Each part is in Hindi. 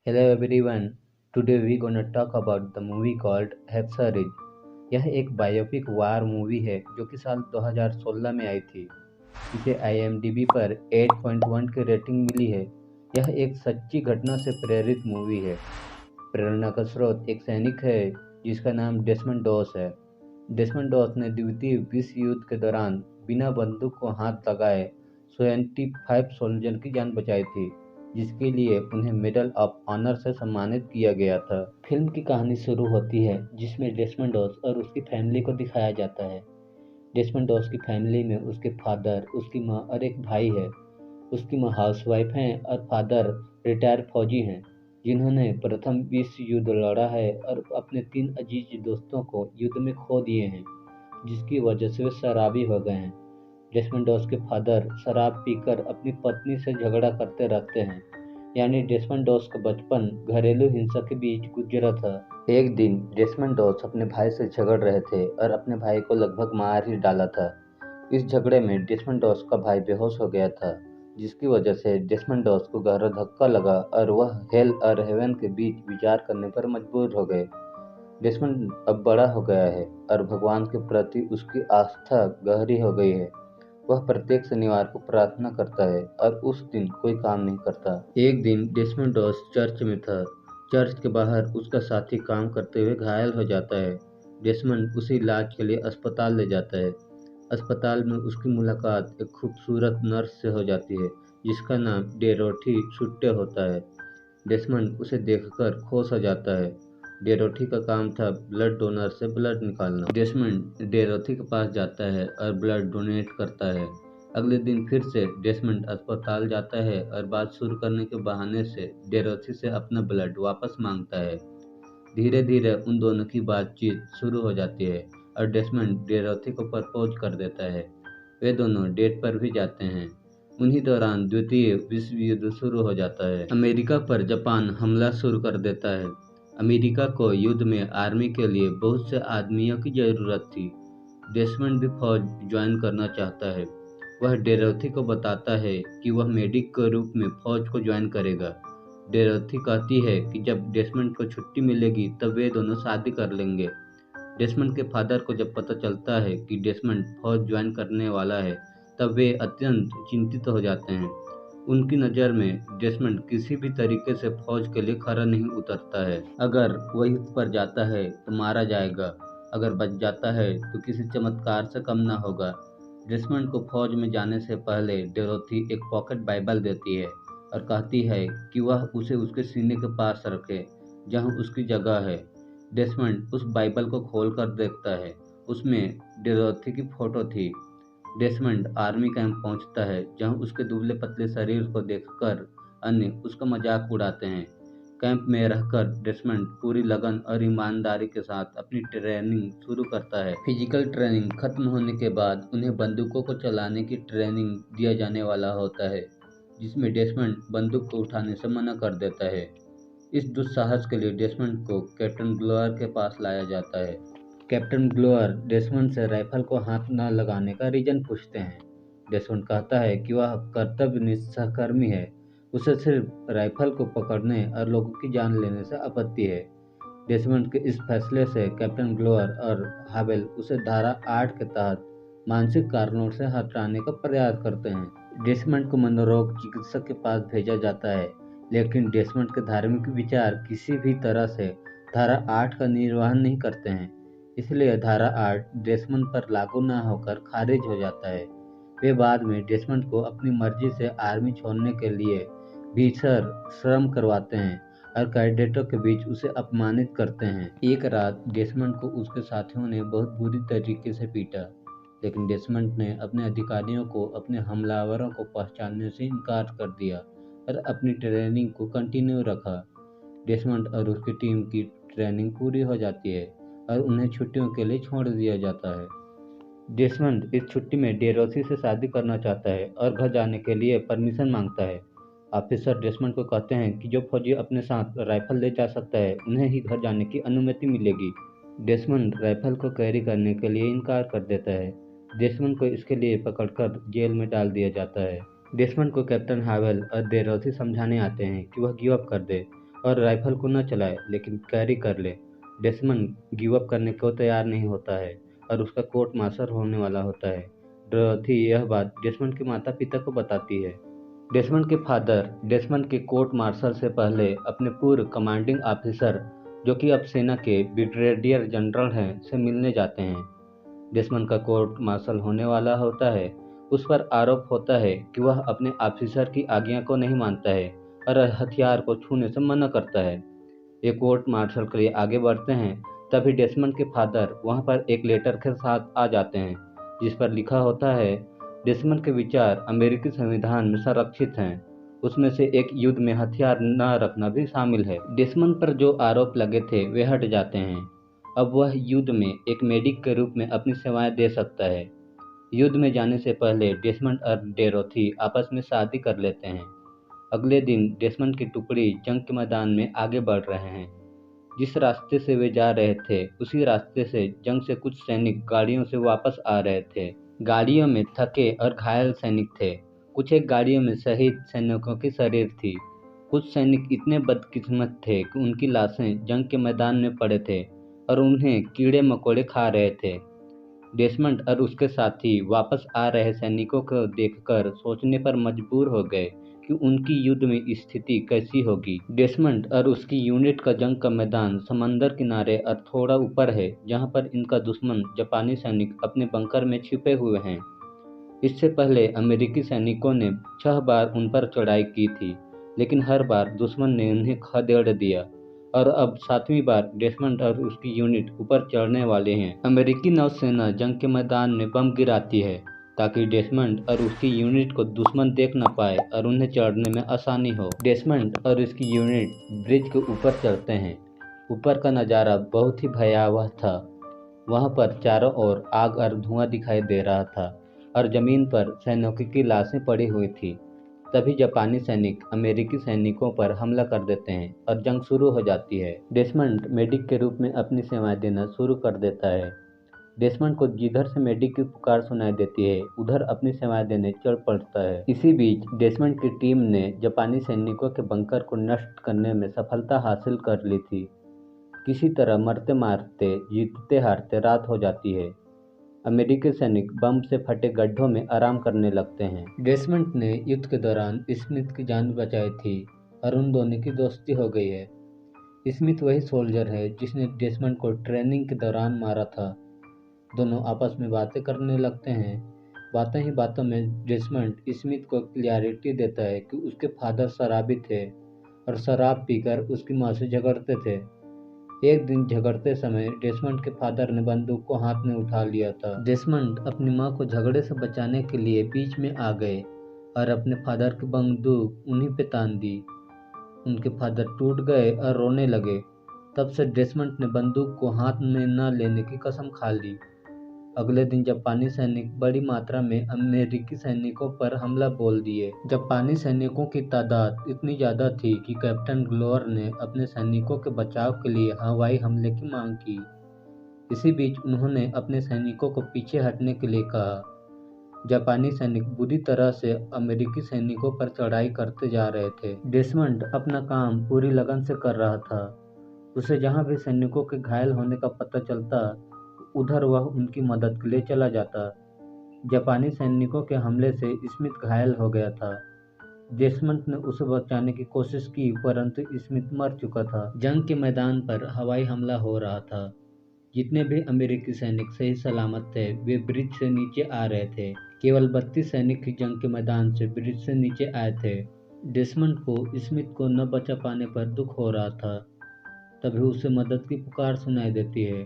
Hello everyone. Today we gonna talk about the movie called Hacksaw यह एक बायोपिक वार मूवी है जो कि साल 2016 में आई थी। इसे IMDb पर 8.1 की रेटिंग मिली है। यह एक सच्ची घटना से प्रेरित मूवी है। प्रेरणा का स्रोत एक सैनिक है जिसका नाम डेसमंड डॉस है। डेसमंड डॉस ने द्वितीय विश्व युद्ध के दौरान बिना बंदूक को हाथ लगाए 25 सोल्जर की जान बचाई थी, जिसके लिए उन्हें मेडल ऑफ ऑनर से सम्मानित किया गया था। फिल्म की कहानी शुरू होती है जिसमें डेसमंड डॉस और उसकी फैमिली को दिखाया जाता है। डेसमंड डॉस की फैमिली में उसके फादर, उसकी माँ और एक भाई है। उसकी माँ हाउसवाइफ हैं और फादर रिटायर्ड फौजी हैं जिन्होंने प्रथम विश्व युद्ध लड़ा है और अपने 3 अजीज दोस्तों को युद्ध में खो दिए हैं, जिसकी वजह से वे शराबी हो गए हैं। डेसमंड डॉस के फादर शराब पीकर अपनी पत्नी से झगड़ा करते रहते हैं, यानी डेसमंड डॉस का बचपन घरेलू हिंसा के बीच गुजरा था। एक दिन डेसमंड डॉस अपने भाई से झगड़ रहे थे और अपने भाई को लगभग मार ही डाला था। इस झगड़े में डेसमंड डॉस का भाई बेहोश हो गया था, जिसकी वजह से डेसमंड डॉस को गहरा धक्का लगा और वह हेल और हेवन के बीच विचार करने पर मजबूर हो गए। डेसमंड अब बड़ा हो गया है और भगवान के प्रति उसकी आस्था गहरी हो गई है। वह प्रत्येक शनिवार को प्रार्थना करता है और उस दिन कोई काम नहीं करता। एक दिन डेसमंड डॉस चर्च में था। चर्च के बाहर उसका साथी काम करते हुए घायल हो जाता है। डेसमंड उसे इलाज के लिए अस्पताल ले जाता है। अस्पताल में उसकी मुलाकात एक खूबसूरत नर्स से हो जाती है जिसका नाम डेरोथी छुट्टे होता है। डेसमंड उसे देखकर खुश हो जाता है। डेरोथी का काम था ब्लड डोनर से ब्लड निकालना। डेसमंड डेरोथी के पास जाता है और ब्लड डोनेट करता है। अगले दिन फिर से डेसमंड अस्पताल जाता है और बात शुरू करने के बहाने से डेरोथी से अपना ब्लड वापस मांगता है। धीरे धीरे उन दोनों की बातचीत शुरू हो जाती है और डेसमंड डेरोथी को प्रपोज कर देता है। वे दोनों डेट पर भी जाते हैं। उन्हीं दौरान द्वितीय विश्व युद्ध शुरू हो जाता है। अमेरिका पर जापान हमला शुरू कर देता है। अमेरिका को युद्ध में आर्मी के लिए बहुत से आदमियों की जरूरत थी। डेसमंड भी फौज ज्वाइन करना चाहता है। वह डेरोथी को बताता है कि वह मेडिक के रूप में फौज को ज्वाइन करेगा। डेरोथी कहती है कि जब डेसमंड को छुट्टी मिलेगी तब वे दोनों शादी कर लेंगे। डेसमंड के फादर को जब पता चलता है कि डेसमंड फौज ज्वाइन करने वाला है तब वे अत्यंत चिंतित हो जाते हैं। उनकी नज़र में डेसमंड किसी भी तरीके से फौज के लिए खरा नहीं उतरता है। अगर वह युद्ध पर जाता है तो मारा जाएगा, अगर बच जाता है तो किसी चमत्कार से कम न होगा। डेसमंड को फौज में जाने से पहले डेरोथी एक पॉकेट बाइबल देती है और कहती है कि वह उसे उसके सीने के पास रखे जहां उसकी जगह है। डेसमंड उस बाइबल को खोलकर देखता है। उसमें डेरोथी की फोटो थी। डेसमंड आर्मी कैंप पहुंचता है जहां उसके दुबले पतले शरीर को देखकर अन्य उसका मजाक उड़ाते हैं। कैंप में रहकर डेसमंड पूरी लगन और ईमानदारी के साथ अपनी ट्रेनिंग शुरू करता है। फिजिकल ट्रेनिंग खत्म होने के बाद उन्हें बंदूकों को चलाने की ट्रेनिंग दिया जाने वाला होता है, जिसमें डेसमंड बंदूक को उठाने से मना कर देता है। इस दुस्साहस के लिए डेसमंड को कैप्टन ग्लोअर के पास लाया जाता है। कैप्टन ग्लोअर डेसमंड से राइफल को हाथ न लगाने का रीजन पूछते हैं। डेसमंड कहता है कि वह कर्तव्यनिष्ठ सहकर्मी है, उसे सिर्फ राइफल को पकड़ने और लोगों की जान लेने से आपत्ति है। डेसमंड के इस फैसले से कैप्टन ग्लोअर और हावेल उसे धारा 8 के तहत मानसिक कारणों से हटाने का प्रयास करते हैं। डेसमंड को मनोरोग चिकित्सक के पास भेजा जाता है, लेकिन डेसमंड के धार्मिक विचार किसी भी तरह से धारा 8 का निर्वहन नहीं करते हैं, इसलिए धारा 8 डेसमंड पर लागू न होकर खारिज हो जाता है। वे बाद में डेसमंड को अपनी मर्जी से आर्मी छोड़ने के लिए भीषण श्रम करवाते हैं और कैडेटों के बीच उसे अपमानित करते हैं। एक रात डेसमंड को उसके साथियों ने बहुत बुरी तरीके से पीटा, लेकिन डेसमंड ने अपने अधिकारियों को अपने हमलावरों को पहचानने से इनकार कर दिया और अपनी ट्रेनिंग को कंटिन्यू रखा। डेसमंड और उसकी टीम की ट्रेनिंग पूरी हो जाती है और उन्हें छुट्टियों के लिए छोड़ दिया जाता है। डेसमंड इस छुट्टी में डेरोथी से शादी करना चाहता है और घर जाने के लिए परमिशन मांगता है। ऑफिसर डेसमंड को कहते हैं कि जो फौजी अपने साथ राइफल ले जा सकता है उन्हें ही घर जाने की अनुमति मिलेगी। डेसमंड राइफल को कैरी करने के लिए इनकार कर देता है। डेसमंड को इसके लिए पकड़कर जेल में डाल दिया जाता है। डेसमंड को कैप्टन हावेल और डेरोथी समझाने आते हैं कि वह गिव अप कर दे और राइफल को न चलाए लेकिन कैरी कर ले। डेसमंड गिव अप करने को तैयार नहीं होता है और उसका कोर्ट मार्शल होने वाला होता है। डोरथी यह बात डेसमंड के माता पिता को बताती है। डेसमंड के फादर डेसमंड के कोर्ट मार्शल से पहले अपने पूर्व कमांडिंग ऑफिसर, जो कि अब सेना के ब्रिगेडियर जनरल हैं, से मिलने जाते हैं। डेसमंड का कोर्ट मार्शल होने वाला होता है। उस पर आरोप होता है कि वह अपने ऑफिसर की आज्ञा को नहीं मानता है और हथियार को छूने से मना करता है। ये कोर्ट मार्शल के लिए आगे बढ़ते हैं, तभी डेसमंड के फादर वहां पर एक लेटर के साथ आ जाते हैं, जिस पर लिखा होता है डेसमंड के विचार अमेरिकी संविधान में संरक्षित हैं। उसमें से एक युद्ध में हथियार न रखना भी शामिल है। डेसमंड पर जो आरोप लगे थे वे हट जाते हैं। अब वह युद्ध में एक मेडिक के रूप में अपनी सेवाएं दे सकता है। युद्ध में जाने से पहले डेसमंड और डोरथी आपस में शादी कर लेते हैं। अगले दिन डेसमंड की टुकड़ी जंग के मैदान में आगे बढ़ रहे हैं। जिस रास्ते से वे जा रहे थे उसी रास्ते से जंग से कुछ सैनिक गाड़ियों से वापस आ रहे थे। गाड़ियों में थके और घायल सैनिक थे। कुछ एक गाड़ियों में शहीद सैनिकों की शरीर थी। कुछ सैनिक इतने बदकिस्मत थे कि उनकी लाशें जंग के मैदान में पड़े थे और उन्हें कीड़े मकोड़े खा रहे थे। डेसमंड और उसके साथी वापस आ रहे सैनिकों को देखकर सोचने पर मजबूर हो गए कि उनकी युद्ध में स्थिति कैसी होगी। डेसमंड और उसकी यूनिट का जंग का मैदान समंदर किनारे और थोड़ा ऊपर है, जहां पर इनका दुश्मन जापानी सैनिक अपने बंकर में छिपे हुए हैं। इससे पहले अमेरिकी सैनिकों ने 6 बार उन पर चढ़ाई की थी, लेकिन हर बार दुश्मन ने उन्हें खदेड़ दिया और अब 7वीं बार डेसमंड और उसकी यूनिट ऊपर चढ़ने वाले हैं। अमेरिकी नौसेना जंग के मैदान में बम गिराती है ताकि डेसमंड और उसकी यूनिट को दुश्मन देख न पाए और उन्हें चढ़ने में आसानी हो। डेसमंड और उसकी यूनिट ब्रिज के ऊपर चढ़ते हैं। ऊपर का नज़ारा बहुत ही भयावह था। वहां पर चारों ओर आग और धुआं दिखाई दे रहा था और जमीन पर सैनिकों की लाशें पड़ी हुई थी। तभी जापानी सैनिक अमेरिकी सैनिकों पर हमला कर देते हैं और जंग शुरू हो जाती है। डेसमंड मेडिक के रूप में अपनी सेवाएं देना शुरू कर देता है। डेसमंड को जिधर से मेडिक की पुकार सुनाई देती है उधर अपनी सेवाएं देने चढ़ पड़ता है। इसी बीच डेसमंड की टीम ने जापानी सैनिकों के बंकर को नष्ट करने में सफलता हासिल कर ली थी। किसी तरह मरते मारते जीतते हारते रात हो जाती है। अमेरिकी सैनिक बम से फटे गड्ढों में आराम करने लगते हैं। डेसमंड ने युद्ध के दौरान स्मिथ की जान बचाई थी और उन दोनों की दोस्ती हो गई है। स्मिथ वही सोल्जर है जिसने डेसमंड को ट्रेनिंग के दौरान मारा था। दोनों आपस में बातें करने लगते हैं। बातों ही बातों में डेसमंड स्मिथ को क्लियरिटी देता है कि उसके फादर शराबी थे और शराब पीकर उसकी माँ से झगड़ते थे। एक दिन झगड़ते समय डेसमंड के फादर ने बंदूक को हाथ में उठा लिया था। डेसमंड अपनी माँ को झगड़े से बचाने के लिए बीच में आ गए और अपने फादर की बंदूक उन्हीं पे तान दी। उनके फादर टूट गए और रोने लगे। तब से डेसमंड ने बंदूक को हाथ में न लेने की कसम खा ली। अगले दिन जापानी सैनिक बड़ी मात्रा में अमेरिकी सैनिकों पर हमला बोल दिए। जापानी सैनिकों की तादाद इतनी ज़्यादा थी कि कैप्टन ग्लोअर ने अपने सैनिकों के बचाव के लिए हवाई हमले की मांग की। इसी बीच उन्होंने अपने सैनिकों को पीछे हटने के लिए कहा। जापानी सैनिक बुरी तरह से अमेरिकी सैनिकों पर चढ़ाई करते जा रहे थे। डेसमंड अपना काम पूरी लगन से कर रहा था। उसे जहाँ भी सैनिकों के घायल होने का पता चलता उधर वह उनकी मदद के लिए चला जाता। जापानी सैनिकों के हमले से स्मिथ घायल हो गया था। डेसमंड ने उसे बचाने की कोशिश की परंतु स्मिथ मर चुका था। जंग के मैदान पर हवाई हमला हो रहा था। जितने भी अमेरिकी सैनिक सही सलामत थे वे ब्रिज से नीचे आ रहे थे। केवल 32 सैनिक ही जंग के मैदान से ब्रिज से नीचे आए थे। डेसमंड को स्मिथ को न बचा पाने पर दुख हो रहा था। तभी उसे मदद की पुकार सुनाई देती है।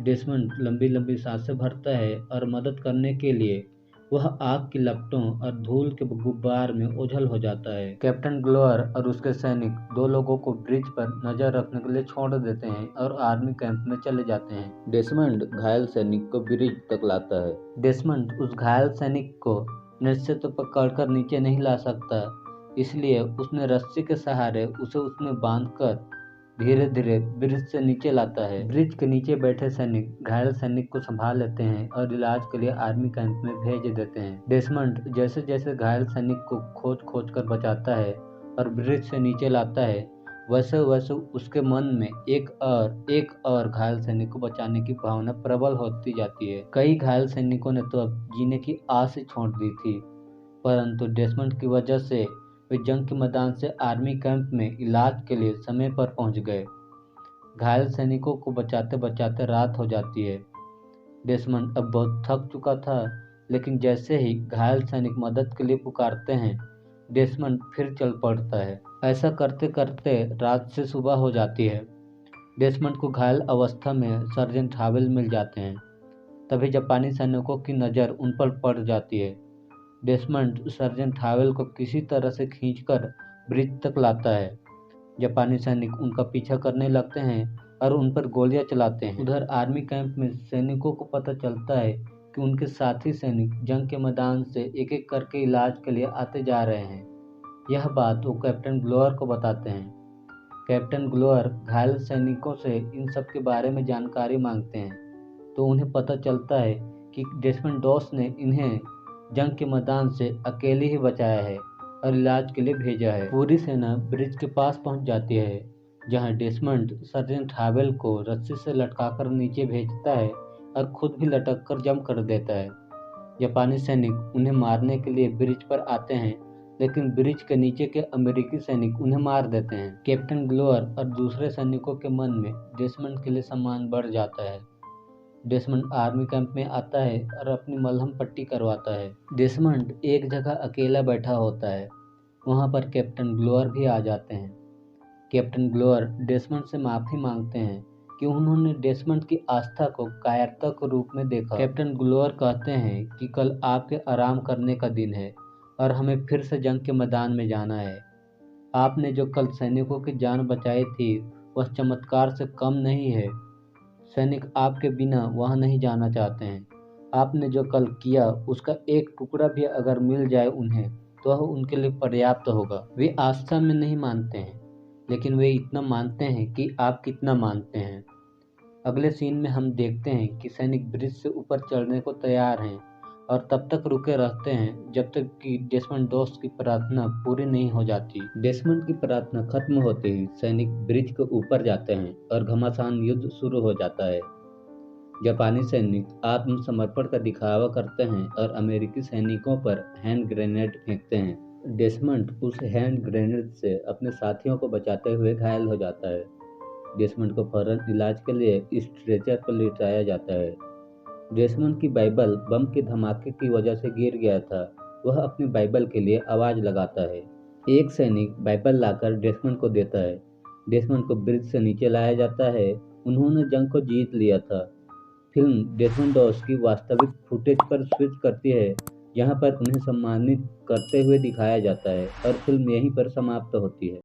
डेसमंड लंबी लंबी सांसें भरता है और मदद करने के लिए वह आग की लपटों और धूल के गुब्बार में ओझल हो जाता है। कैप्टन ग्लोअर और उसके सैनिक 2 लोगों को ब्रिज पर नजर रखने के लिए छोड़ देते हैं और आर्मी कैंप में चले जाते हैं। डेसमंड घायल सैनिक को ब्रिज तक लाता है। डेसमंड उस घायल सैनिक को नेट से तो पकड़कर नीचे नहीं ला सकता, इसलिए उसने रस्सी के सहारे उसे उसमें बांधकर धीरे धीरे ब्रिज से नीचे लाता है। ब्रिज के नीचे बैठे सैनिक घायल सैनिक को संभाल लेते हैं और इलाज के लिए आर्मी कैंप में भेज देते हैं। डेसमंड जैसे जैसे घायल सैनिक को खोज खोज कर बचाता है और ब्रिज से नीचे लाता है, वैसे वैसे उसके मन में एक और घायल सैनिक को बचाने की भावना प्रबल होती जाती है। कई घायल सैनिकों ने तो अब जीने की आस ही छोड़ दी थी, परंतु डेसमंड की वजह से वे जंग के मैदान से आर्मी कैंप में इलाज के लिए समय पर पहुंच गए। घायल सैनिकों को बचाते बचाते रात हो जाती है। डेसमंड अब बहुत थक चुका था, लेकिन जैसे ही घायल सैनिक मदद के लिए पुकारते हैं, डेसमंड फिर चल पड़ता है। ऐसा करते करते रात से सुबह हो जाती है। डेसमंड को घायल अवस्था में सर्जेंट हावेल मिल जाते हैं। तभी जापानी सैनिकों की नज़र उन पर पड़ जाती है। डेसमंड सर्जेंट हावेल को किसी तरह से खींचकर ब्रिज तक लाता है। जापानी सैनिक उनका पीछा करने लगते हैं और उन पर गोलियां चलाते हैं। उधर आर्मी कैंप में सैनिकों को पता चलता है कि उनके साथी सैनिक जंग के मैदान से एक एक करके इलाज के लिए आते जा रहे हैं। यह बात वो कैप्टन ग्लोअर को बताते हैं। कैप्टन ग्लोअर घायल सैनिकों से इन सब के बारे में जानकारी मांगते हैं, तो उन्हें पता चलता है कि डेसमंड दोस ने इन्हें जंग के मैदान से अकेले ही बचाया है और इलाज के लिए भेजा है। पूरी सेना ब्रिज के पास पहुंच जाती है, जहां डेसमंड सर्जेंट हावेल को रस्सी से लटकाकर नीचे भेजता है और खुद भी लटक कर जंप कर देता है। जापानी सैनिक उन्हें मारने के लिए ब्रिज पर आते हैं, लेकिन ब्रिज के नीचे के अमेरिकी सैनिक उन्हें मार देते हैं। कैप्टन ग्लोअर और दूसरे सैनिकों के मन में डेसमंड के लिए सम्मान बढ़ जाता है। डेसमंड आर्मी कैंप में आता है और अपनी मलहम पट्टी करवाता है। डेसमंड एक जगह अकेला बैठा होता है। वहां पर कैप्टन ग्लोअर भी आ जाते हैं। कैप्टन ग्लोअर डेसमंड से माफी मांगते हैं कि उन्होंने डेसमंड की आस्था को कायरता के रूप में देखा। कैप्टन ग्लोअर कहते हैं कि कल आपके आराम करने का दिन है और हमें फिर से जंग के मैदान में जाना है। आपने जो कल सैनिकों की जान बचाई थी, वह चमत्कार से कम नहीं है। सैनिक आपके बिना वहां नहीं जाना चाहते हैं। आपने जो कल किया, उसका एक टुकड़ा भी अगर मिल जाए उन्हें, तो वह उनके लिए पर्याप्त होगा। वे आस्था में नहीं मानते हैं, लेकिन वे इतना मानते हैं कि आप कितना मानते हैं। अगले सीन में हम देखते हैं कि सैनिक ब्रिज से ऊपर चढ़ने को तैयार हैं और तब तक रुके रहते हैं जब तक कि डेसमंड दोस्त की प्रार्थना पूरी नहीं हो जाती। डेसमंड की प्रार्थना खत्म होते ही सैनिक ब्रिज के ऊपर जाते हैं और घमासान युद्ध शुरू हो जाता है। जापानी सैनिक आत्मसमर्पण का दिखावा करते हैं और अमेरिकी सैनिकों पर हैंड ग्रेनेड फेंकते हैं। डेसमंड उस हैंड ग्रेनेड से अपने साथियों को बचाते हुए घायल हो जाता है। डेसमंड को फौरन इलाज के लिए स्ट्रेचर पर लिटाया जाता है। डेसमंड की बाइबल बम के धमाके की वजह से गिर गया था। वह अपनी बाइबल के लिए आवाज लगाता है। एक सैनिक बाइबल लाकर डेसमंड को देता है। डेसमंड को ब्रिज से नीचे लाया जाता है। उन्होंने जंग को जीत लिया था। फिल्म डेसमंड दोस की वास्तविक फुटेज पर स्विच करती है, जहां पर उन्हें सम्मानित करते हुए दिखाया जाता है और फिल्म यहीं पर समाप्त होती है।